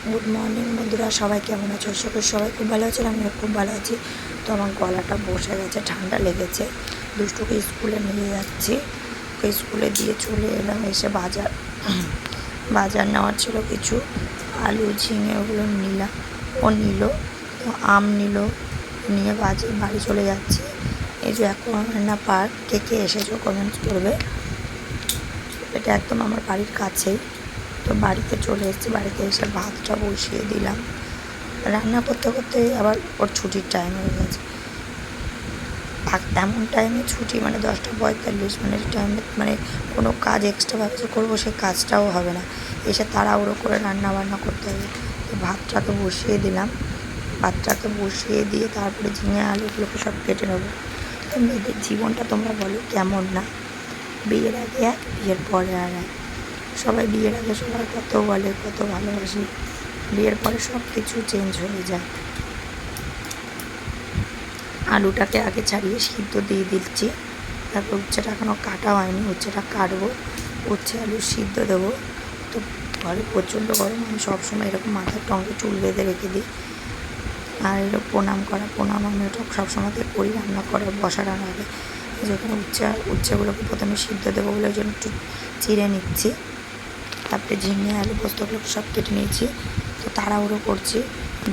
Good morning বন্ধুরা, সবাই কেমন আছো? আশা করি সবাই খুব ভালো আছেন। আমিও খুব ভালো আছি। তো আমার গলাটা বসে গেছে, ঠান্ডা লেগেছে। দুষ্টুকে স্কুলে নিয়ে যাচ্ছি। ওকে স্কুলে দিয়ে চলে এলাম। এসে বাজার নেওয়ার ছিল কিছু, আলু ঝিঙে ওগুলো নিলাম। ও নিল, তো আম নিল, নিয়ে বাড়ি চলে যাচ্ছি। এই যে অ্যাকোয়ারিয়াম পার্ক, কে কে এসেছো কমেন্টস করবে। এটা একদম আমার বাড়ির কাছেই। তো বাড়িতে চলে এসেছি। বাড়িতে এসে ভাতটা বসিয়ে দিলাম। রান্না করতে করতে আবার ওর ছুটির টাইম হয়ে গেছে। এমন টাইমে ছুটি, মানে 10:45, মানে টাইমে মানে কোনো কাজ এক্সট্রাভাবে যে করবো সেই কাজটাও হবে না। এসে তাড়াহুড়ো করে রান্না বান্না করতে হবে। তো ভাতটাকে বসিয়ে দিলাম। ভাতটাকে বসিয়ে দিয়ে তারপরে ঝিঙে আলুগুলোকে সব কেটে নেবো। তো মেয়েদের জীবনটা তোমরা বলো কেমন না? বিয়ের আগে এক, বিয়ের পরে আর এক। সবাই বিয়ের আগে সবাই কত বলে, কত ভালোবাসি। বিয়ের পরে সব কিছু চেঞ্জ হয়ে যায়। আলুটাকে আগে ছাড়িয়ে সিদ্ধ দিয়ে দিচ্ছি। তারপর উচ্ছেটা এখনও কাটা হয়নি, উচ্ছেটা কাটবো। উচ্ছে আলু সিদ্ধ দেবো। তো ঘরে প্রচণ্ড গরম, আমি সবসময় এরকম মাথার টঙ্কে চুল বেঁধে রেখে দিই। আর এরকম প্রণাম আমি ওটা সবসময়তে করি রান্না করার বসার আগে। যেখানে উচ্ছেগুলোকে প্রথমে সিদ্ধ দেবো বলে ওই জন্য একটু চিড়ে নিচ্ছি। তারপরে ঝিঙে আলু পোস্তগুলোকে সব কেটে নিয়েছি। তো তাড়াহুড়ো করছি,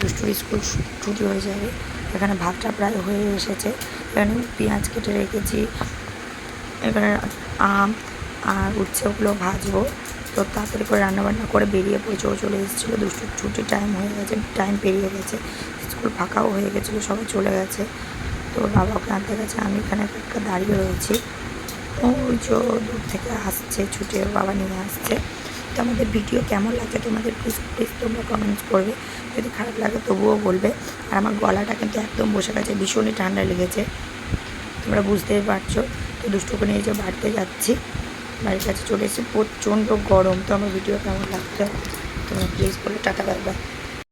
দুষ্টুর স্কুল ছুটি হয়ে যাবে। এখানে ভাতটা প্রায় হয়ে এসেছে। এখানে পেঁয়াজ কেটে রেখেছি। এখানে আম আর উচ্ছেগুলো ভাজবো। তো তাড়াতাড়ি করে রান্নাবান্না করে বেরিয়ে পড়েছে। ও চলে এসেছিলো, দুষ্টুর ছুটির টাইম হয়ে গেছে, টাইম পেরিয়ে গেছে। স্কুল ফাঁকাও হয়ে গেছিলো, সবাই চলে গেছে। তো বাবা ওকে আনতে গেছে, আমি এখানে একটা দাঁড়িয়ে রয়েছি। ওই যে দূর থেকে আসছে, ছুটে বাবা নিয়ে আসছে। তো আমাদের ভিডিও কেমন লাগছে তোমাদের প্লিজ তোমরা কমেন্টস করবে। যদি খারাপ লাগে তবুও বলবে। আর আমার গলাটা কিন্তু একদম বসে গেছে, ভীষণই ঠান্ডা লেগেছে, তোমরা বুঝতেই পারছো। তো দুষ্টুকে নিয়ে যে বাড়িতে যাচ্ছি, বাড়ির কাছে চলে এসেছি। প্রচণ্ড গরম। তো আমার ভিডিও কেমন লাগছে তোমরা প্লিজ বলে টাটা বাই বাই।